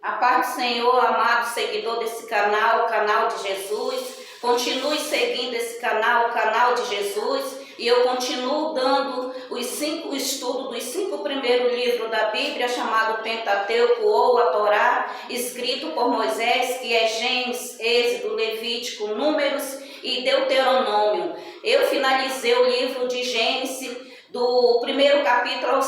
A paz do Senhor, amado seguidor desse canal, o canal de Jesus. Continue seguindo esse canal, o canal de Jesus. E eu continuo dando o estudo dos 5 primeiros livros da Bíblia, chamado Pentateuco ou a Torá, escrito por Moisés, que é Gênesis, Êxodo, Levítico, Números e Deuteronômio. Eu finalizei o livro de Gênesis do primeiro capítulo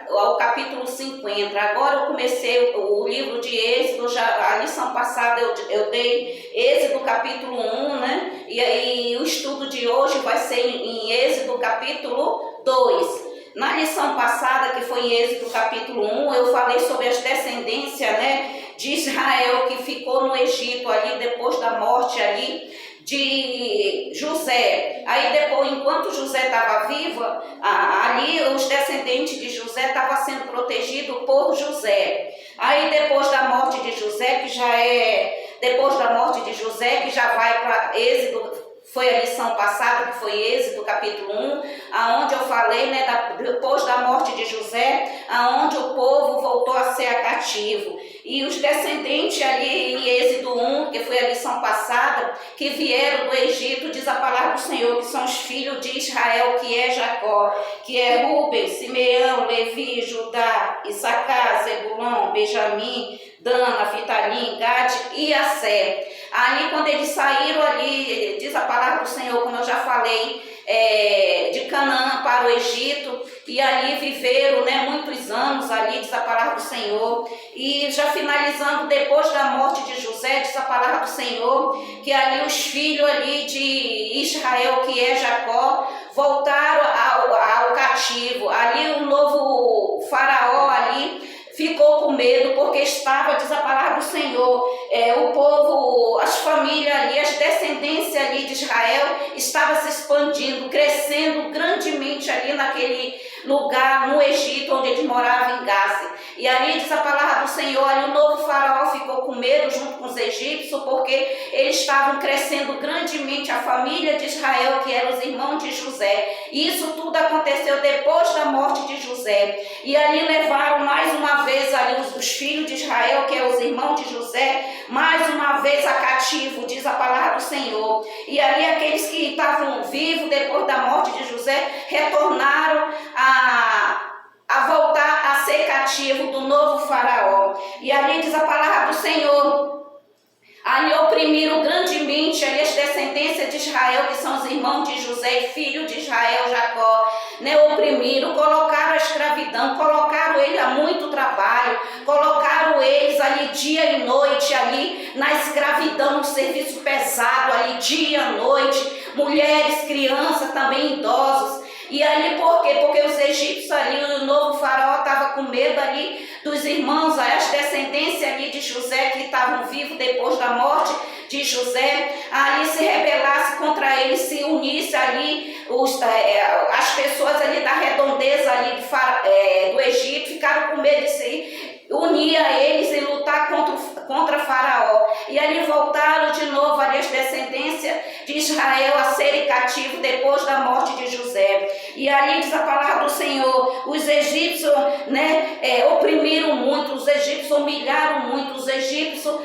ao capítulo 50. Agora eu comecei o livro de Êxodo, a lição passada eu dei Êxodo capítulo 1, né? E o estudo de hoje vai ser em Êxodo capítulo 2. Na lição passada, que foi em Êxodo capítulo 1, eu falei sobre as descendências, né, de Israel que ficou no Egito ali depois da morte ali de José. Aí depois, enquanto José estava viva, ali os descendentes de José estavam sendo protegidos por José. Aí depois da morte de José, que já vai para Êxodo, foi a lição passada, que foi Êxodo capítulo 1, aonde eu falei, né, depois da morte de José, aonde o povo voltou a ser cativo. E os descendentes ali em Êxodo 1, que foi a lição passada, que vieram do Egito, diz a palavra do Senhor, que são os filhos de Israel, que é Jacó, que é Rúben, Simeão, Levi, Judá, Issacar, Zebulão, Benjamim, Dan, Naphtali, Gad e Asser. Ali, quando eles saíram ali, diz a palavra do Senhor, como eu já falei, de Canaã para o Egito, e ali viveram, né, muitos anos ali, diz a palavra do Senhor. E já finalizando, depois da morte de José, diz a palavra do Senhor, que ali os filhos ali de Israel, que é Jacó, voltaram ao cativo. Ali o novo faraó ali ficou com medo, porque estava, diz a palavra do Senhor, o povo, as famílias ali, as descendências ali de Israel, estavam se expandindo, crescendo grandemente ali naquele lugar, no Egito, onde eles moravam em Gaza. E ali diz a palavra do Senhor, ali o novo faraó ficou com medo junto com os egípcios, porque eles estavam crescendo grandemente, a família de Israel, que eram os irmãos de José. E isso tudo aconteceu depois da morte de José. E ali levaram mais uma vez ali os filhos de Israel, que eram os irmãos de José, mais uma vez a cativo, diz a palavra do Senhor. E ali aqueles que estavam vivos depois da morte de José, retornaram a voltar a ser cativo do novo faraó. E ali diz a palavra do Senhor, ali oprimiram grandemente ali as descendências de Israel, que são os irmãos de José, filho de Israel, Jacó, né? Oprimiram, colocaram a escravidão, colocaram ele a muito trabalho, colocaram eles ali dia e noite, ali na escravidão, no serviço pesado, ali dia e noite, mulheres, crianças, também idosos. E ali por quê? Porque os egípcios ali, o novo faraó estava com medo ali dos irmãos, as descendências ali de José, que estavam vivos depois da morte de José, ali se rebelasse contra ele, se unisse ali, as pessoas ali da redondeza ali do Egito, ficaram com medo de se unir a eles e lutar contra Faraó. E ali voltaram de novo ali as descendências de Israel a serem cativos depois da morte de José. E ali diz a palavra do Senhor, os egípcios, né, oprimiram muito, os egípcios humilharam muito, os egípcios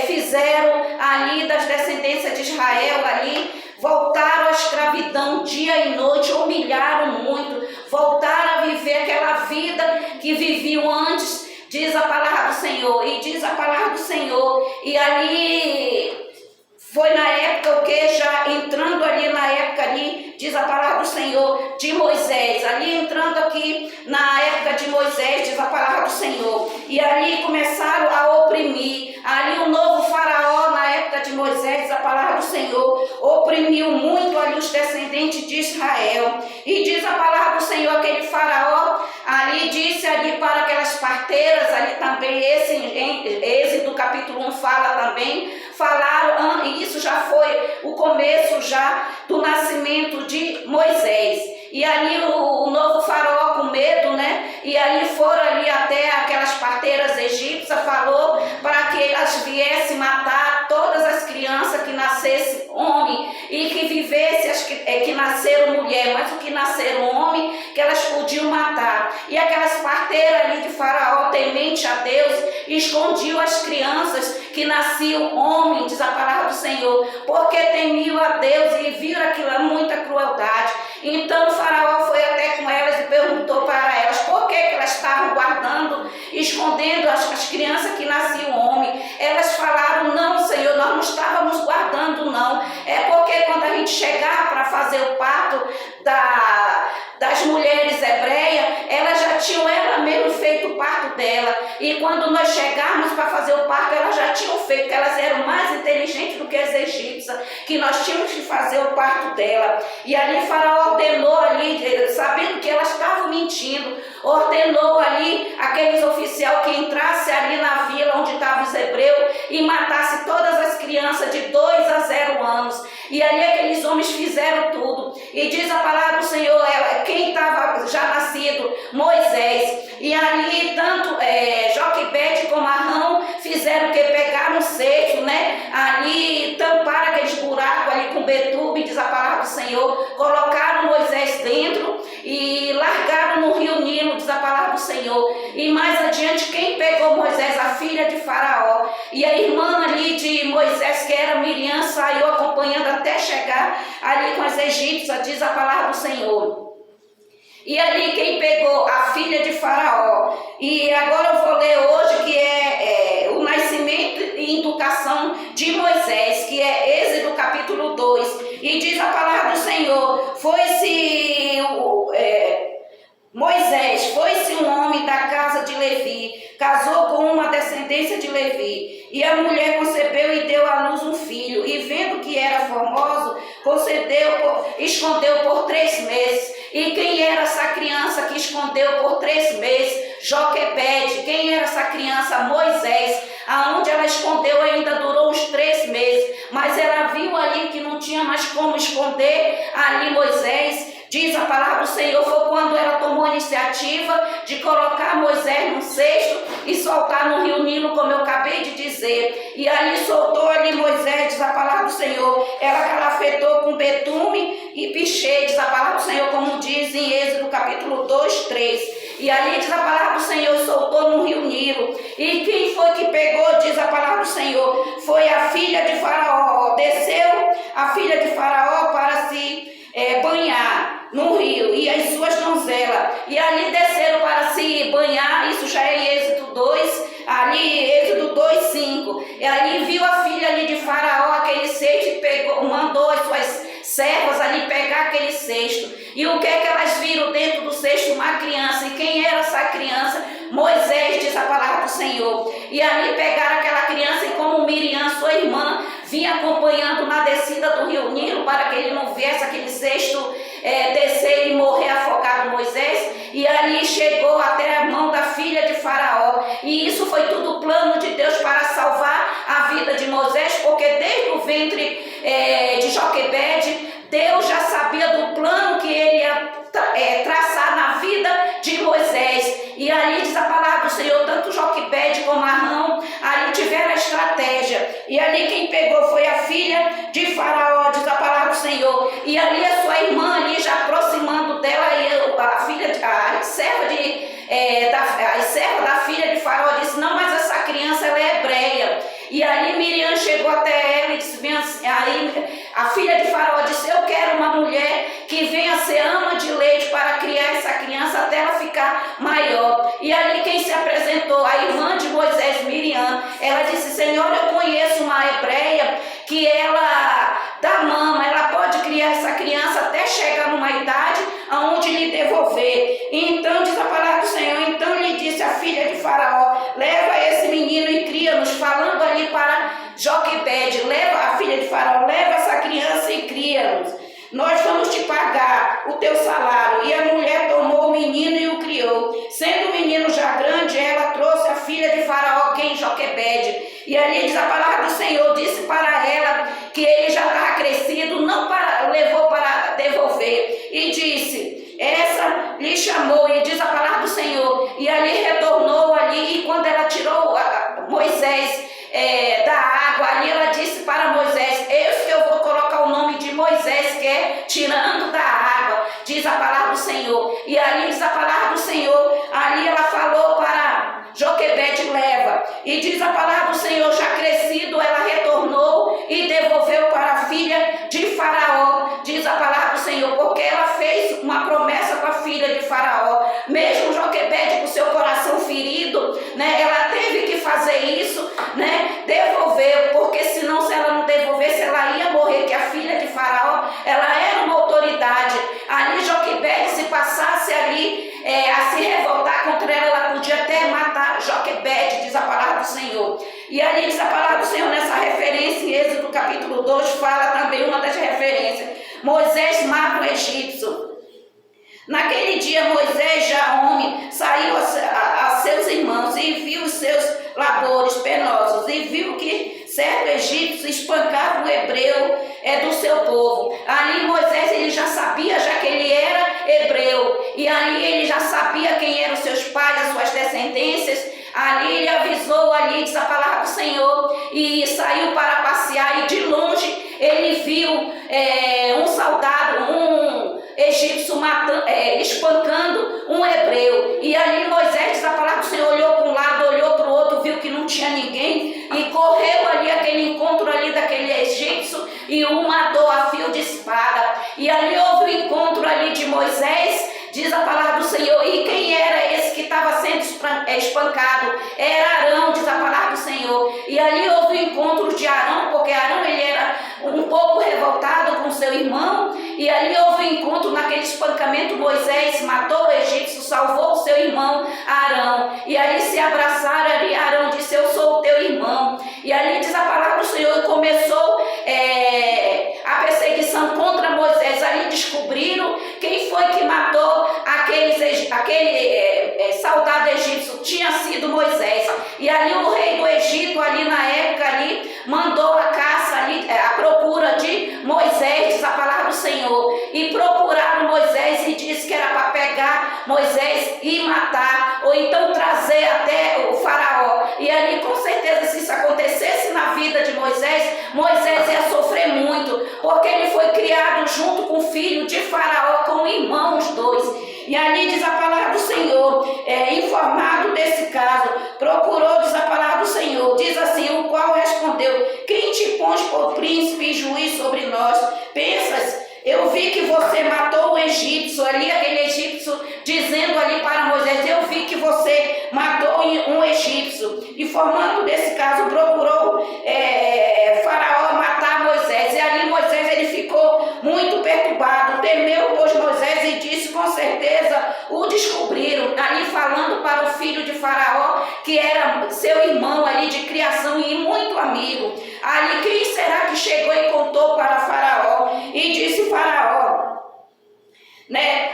fizeram ali das descendências de Israel ali, voltaram à escravidão dia e noite, humilharam muito, voltaram a viver aquela vida que viviam antes, diz a palavra do Senhor. E diz a palavra do Senhor, e ali foi na época o que? Já entrando ali na época ali, diz a palavra do Senhor, de Moisés, ali entrando aqui na época de Moisés, diz a palavra do Senhor, e ali começaram a oprimir, ali o novo faraó na época de Moisés, diz a palavra do Senhor, oprimiu muito ali os descendentes de Israel. E diz a palavra do Senhor, aquele faraó ali disse ali para aquelas parteiras, ali também, esse em Êxodo capítulo 1 fala também, falaram, e isso já foi o começo já do nascimento de Moisés. E ali o novo faraó com medo, né? E ali foram ali até aquelas parteiras egípcias, falou para que elas viessem matar todas as crianças que nascessem homem e que vivessem as que nasceram mulher, mas o que nasceram homem, que elas podiam matar. E aquelas parteiras ali de Faraó, temente temente a Deus, escondiam as crianças que nasciam homem, diz a palavra do Senhor, porque temiam a Deus e viram aquilo, muita crueldade. Então o faraó foi até com elas e perguntou para elas por que elas estavam guardando, escondendo as crianças que nasciam homem. Elas falaram: não, Senhor, nós não estávamos guardando, não. É porque quando a gente chegar para fazer o parto das mulheres hebreias, elas já tinham ela mesmo feito o parto dela. E quando nós chegarmos para fazer o parto, elas já tinham feito, porque elas eram mais inteligentes do que as egípcias, que nós tínhamos que fazer o parto dela. E ali Faraó ordenou ali, sabendo que elas estavam mentindo, ordenou ali aqueles oficiais que entrasse ali na vila onde estavam os hebreus e matasse todas as crianças de 2 a 0 anos. E ali aqueles homens fizeram tudo. E diz a palavra do Senhor, quem estava já nascido? Moisés. E ali tanto Joquebede como Arão fizeram o que? Pegaram um cesto, né? Ali tamparam aqueles buracos ali com betume, diz a palavra do Senhor. Colocaram Moisés dentro e largaram no rio Nilo, diz a palavra do Senhor. E mais adiante, quem pegou Moisés? A filha de Faraó. E a irmã ali de Moisés, que era Miriam, saiu acompanhando até chegar ali com as egípcias, diz a palavra do Senhor. E ali quem pegou? A filha de Faraó. E agora eu vou ler hoje que é o nascimento e educação de Moisés, que é Êxodo capítulo 2. E diz a palavra do Senhor: Moisés foi-se um homem da casa de Levi, casou com uma descendência de Levi, e a mulher concebeu e deu à luz um filho, e vendo que era formoso, escondeu por 3 meses. E quem era essa criança que escondeu por 3 meses? Joquebede. Quem era essa criança? Moisés. Aonde ela escondeu ainda durou uns 3 meses, mas ela viu ali que não tinha mais como esconder ali Moisés. Diz a palavra do Senhor, foi quando ela tomou a iniciativa de colocar Moisés num cesto e soltar no rio Nilo, como eu acabei de dizer. E ali soltou ali Moisés, diz a palavra do Senhor. Ela calafetou com betume e pichê, diz a palavra do Senhor, como diz em Êxodo capítulo 2, 3. E ali diz a palavra do Senhor, soltou no rio Nilo. E quem foi que pegou, diz a palavra do Senhor? Foi a filha de Faraó. Desceu a filha de Faraó para se banhar no rio, e as suas donzelas. E ali desceram para se banhar, isso já é em Êxodo 2, ali Êxodo 2, 5. E ali viu a filha ali de Faraó aquele cesto e mandou as suas servas ali pegar aquele cesto. E o que é que elas viram dentro do cesto? Uma criança. E quem era essa criança? Moisés, diz a palavra do Senhor. E ali pegaram aquela criança, e como Miriam, sua irmã, vinha acompanhando na descida do rio Nilo, para que ele não viesse aquele cesto descer e morrer afogado Moisés, e ali chegou até a mão da filha de Faraó. E isso foi tudo plano de Deus para salvar a vida de Moisés, porque desde o ventre de Joquebede, Deus já sabia do plano que ele ia traçar na vida de Moisés. E ali diz a palavra do Senhor, tanto Joquebede como Arão ali tiveram a estratégia. E ali quem pegou foi a filha de Faraó, diz a palavra do Senhor. E ali a sua irmã ali já aproximando dela, e a serva da filha de Faraó disse: não, mas essa criança ela é hebreia. E ali Miriam chegou até ela e disse: aí a filha de Faraó disse: eu quero uma mulher que venha ser ama de leite para criar essa criança até ela ficar maior. E ali quem se apresentou? A irmã de Moisés, Miriam. Ela disse: Senhor, eu conheço uma hebreia que ela dá mama, ela pode criar essa criança até chegar numa idade aonde lhe devolver. Então diz a palavra do Senhor, então lhe disse a filha de Faraó: leva esse menino e cria-nos, falando ali para Joquebede, leva a filha de Faraó, leva essa criança e cria-nos. Nós vamos te pagar o teu salário. E a mulher tomou o menino e o criou. Sendo o menino já grande, ela trouxe a filha de Faraó, quem? Joquebede. E ali diz a palavra do Senhor, disse para ela que ele já estava crescido, levou para devolver. E disse, essa lhe chamou, e diz a palavra do Senhor, e ali retornou ali, e quando ela tirou Moisés da água, ali ela disse para Moisés: eis que eu vou colocar o nome de Moisés, que é tirando da água, diz a palavra do Senhor. E ali diz a palavra do Senhor, ali ela falou para Joquebede palavra do Senhor, já crescido, ela retornou e devolveu para a filha de Faraó, diz a palavra do Senhor, porque ela fez uma promessa com a filha de Faraó. Mesmo Joquebede com seu coração ferido, né, ela teve que fazer isso, né, devolver, porque senão, se ela não devolvesse, ela ia morrer, que a filha de Faraó, ela era uma autoridade. Ali Joquebede, se passasse ali a se revoltar contra ela, ela podia até matar Joquebede, diz a palavra do Senhor. E ali diz a palavra do Senhor, nessa referência em Êxodo capítulo 2, fala também uma das referências. Moisés mata o egípcio. Naquele dia Moisés, já homem, saiu a seus irmãos e viu os seus labores penosos, e viu que certo egípcio espancava um hebreu do seu povo. Ali Moisés, ele já sabia, já que ele era hebreu, e ali ele já sabia quem eram seus pais, as suas descendências. Ali ele avisou, ali diz a palavra do Senhor, e saiu para passear, e de longe ele viu um soldado, um egípcio espancando um hebreu. E ali Moisés, diz a palavra do Senhor, olhou para um lado, olhou para o outro, viu que não tinha ninguém, e correu ali aquele encontro ali daquele egípcio, e o matou a fio de espada. E ali houve o encontro ali de Moisés, diz a palavra do Senhor. E quem era esse que estava sendo espancado? Era Arão, diz a palavra do Senhor. E ali houve o encontro de Arão, porque Arão, ele era um pouco revoltado com seu irmão, e ali houve um encontro naquele espancamento. Moisés matou o egípcio, salvou o seu irmão Arão, e ali se abraçaram. Ali Arão disse: eu sou o teu irmão. E ali diz a palavra do Senhor, começou a perseguição contra Moisés. Ali descobriram quem foi que matou aquele soldado egípcio. Tinha sido Moisés. E ali o rei do Egito, ali na época, ali mandou a caça, ali, a procura de Moisés, diz a palavra do Senhor. E procuraram Moisés e disse que era para pegar Moisés e matar, ou então trazer até o faraó. E ali, com certeza, se isso acontecesse na vida de Moisés, Moisés ia sofrer muito, porque ele foi criado junto com o filho de Faraó, com o irmão, os dois. E ali diz a palavra do Senhor, informado desse caso, procurou, diz a palavra do Senhor, diz assim: o qual respondeu: quem te põe por príncipe e juiz sobre nós? Pensas, eu vi que você matou o egípcio, ali aquele egípcio dizendo ali para Moisés: eu vi que você matou um egípcio. E formando desse caso, procurou Faraó matar Moisés. E ali Moisés, ele ficou muito perturbado, temeu, pois Moisés, e disse: com certeza o descobriram. Ali falando para o filho de Faraó, que era seu irmão ali de criação e muito amigo. Ali, quem será que chegou e contou para Faraó? E disse Faraó,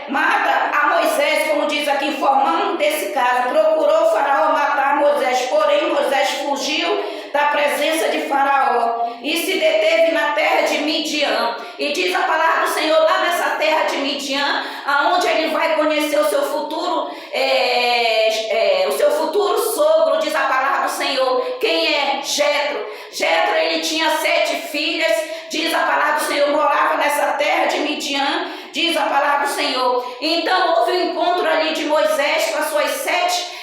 mata a Moisés, como diz aqui, informando desse caso. Procurou Faraó matar Moisés, porém Moisés fugiu da presença de Faraó e se deteve na terra de Midian. E diz a palavra do Senhor, lá nessa terra de Midian, aonde ele vai conhecer o seu futuro sogro, diz a palavra do Senhor. Quem é? Jetro. Jetro, ele tinha 7 filhas, diz a palavra do Senhor, morava nessa terra de Midian, diz a palavra do Senhor. Então houve um encontro ali de Moisés com as suas 7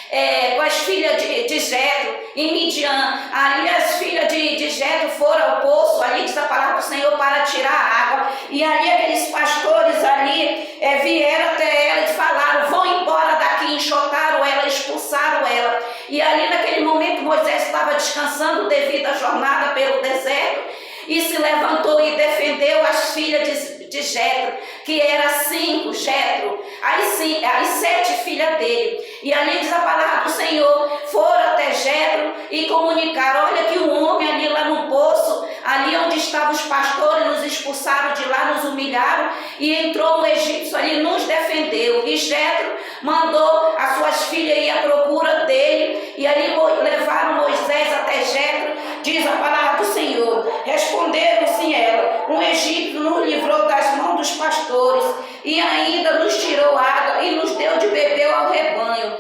com as filhas de Jetro em Midian. Ali as filhas de Jetro foram ao poço, ali diz a palavra do Senhor, para tirar água. E ali aqueles pastores ali vieram até ela e falaram: vão embora daqui. Enxotaram ela, expulsaram ela. E ali naquele momento Moisés estava descansando devido à jornada pelo deserto, e se levantou e defendeu as filhas de Jetro, que era 5, Jetro, as 7 filhas dele. E ali diz a palavra do Senhor, foram até Jetro e comunicaram: olha que um homem ali lá no poço, ali onde estavam os pastores, nos expulsaram de lá, nos humilharam, e entrou um egípcio ali, nos defendeu. E Jetro mandou as suas filhas ir à procura dele, e ali levaram Moisés até Jetro, diz a palavra do Senhor. Responderam-se ela: um egípcio nos livrou das mãos dos pastores, e ainda nos tirou água e nos deu de beber ao rebanho.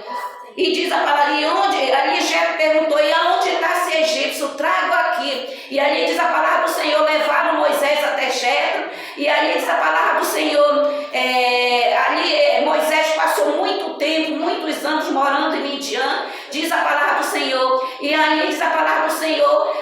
E diz a palavra, e onde? Ali Jetro perguntou: e aonde está esse egípcio? Trago aqui. E ali diz a palavra do Senhor, levaram Moisés até Jetro. E ali diz a palavra do Senhor, Moisés passou muito tempo, muitos anos morando em Midian, diz a palavra do Senhor. E ali diz a palavra do Senhor,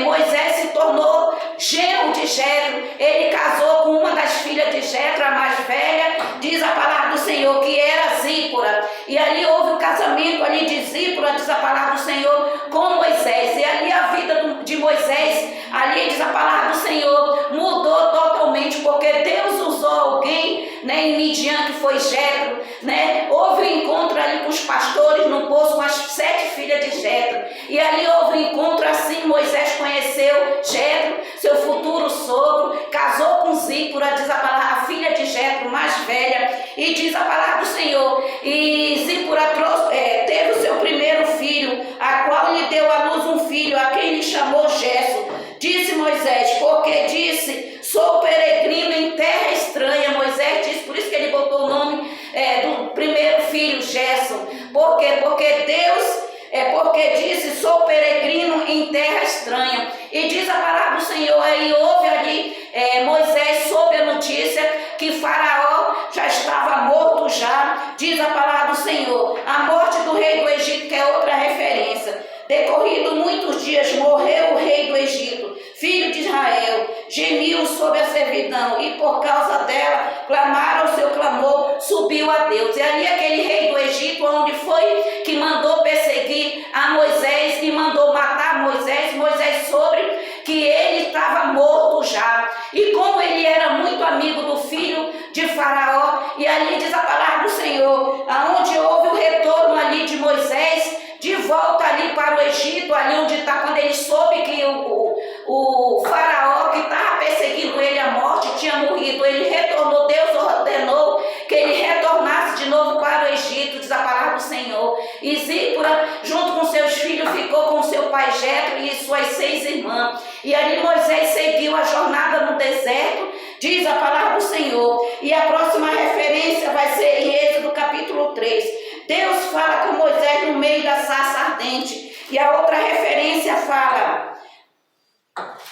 Moisés se tornou genro de Jetro. Ele casou com uma das filhas de Jetro, a mais velha, diz a palavra do Senhor, que era Zípora. E ali houve o casamento ali de Zípora, diz a palavra do Senhor, com Moisés. E ali a vida de Moisés, ali diz a palavra do Senhor, mudou totalmente, porque Deus usou alguém, né, em Midian, que foi Jetro, né? Houve um encontro ali com os pastores no poço, com as 7 filhas de Jetro. E ali houve um encontro assim, Moisés conheceu Jetro, seu futuro sogro, casou com Zípora, diz a palavra, a filha de Jetro, mais velha, e diz a palavra do Senhor, e Zípora teve o seu primeiro filho, a qual lhe deu à luz um filho, a quem lhe chamou Gerson. Disse Moisés, porque disse, sou peregrino em terra estranha. Moisés disse, por isso que ele botou o nome do primeiro filho, Gerson. Por quê? Porque disse, sou peregrino em terra estranha. E diz a palavra do Senhor, aí houve ali, Moisés soube a notícia que Faraó já estava morto já. Diz a palavra do Senhor, a morte do rei do Egito, que é outra referência. Decorrido muitos dias, morreu o rei do Egito, filho de Israel, gemiu sob a servidão, e por causa dela clamaram o seu clamor, subiu a Deus. E ali aquele rei do Egito, onde foi que mandou perseguir a Moisés e mandou matar Moisés, Moisés soube que ele estava morto já. E como ele era muito amigo do filho de Faraó, e ali diz a palavra do Senhor, aonde houve o retorno ali de Moisés, de volta ali para o Egito, ali onde está, quando ele soube que o Faraó que estava perseguindo ele a morte tinha morrido, ele retornou, Deus ordenou que ele retornasse de novo para o Egito, diz a palavra do Senhor. E Zípora, junto com seus filhos, ficou com seu pai Jetro e suas 6 irmãs. E ali Moisés seguiu a jornada no deserto, diz a palavra do Senhor. E a próxima referência vai ser em Êxodo capítulo 3. Deus fala com Moisés no meio da sarça ardente. E a outra referência fala,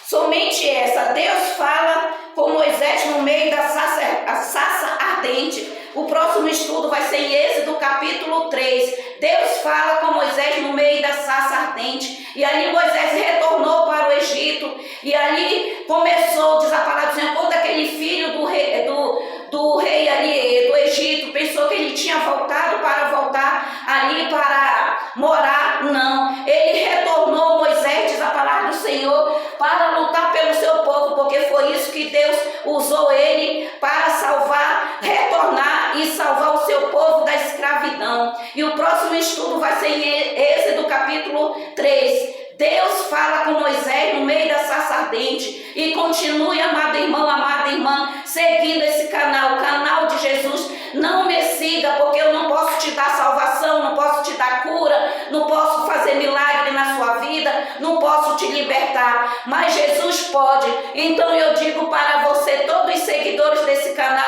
somente essa, Deus fala com Moisés no meio da sarça ardente. O próximo estudo vai ser em Êxodo capítulo 3. Deus fala com Moisés no meio da sarça ardente. E ali Moisés retornou para o Egito. E ali começou, diz a palavra do Senhor, quando aquele filho do rei ali do Egito pensou que ele tinha voltado para voltar ali para morar. Não, ele retornou, Moisés, diz a palavra do Senhor, para lutar pelo seu povo, porque foi isso que Deus usou ele para salvar, retornar e salvar o seu povo da escravidão. E o próximo estudo vai ser em Êxodo capítulo 3. Deus fala com Moisés no meio da sarça ardente. E continue, amado irmão, amada irmã, seguindo esse canal, o canal de Jesus. Não me siga, porque eu não posso te dar salvação, não posso te dar cura, não posso fazer milagre na sua vida, não posso te libertar, mas Jesus pode. Então eu digo para você, todos os seguidores desse canal,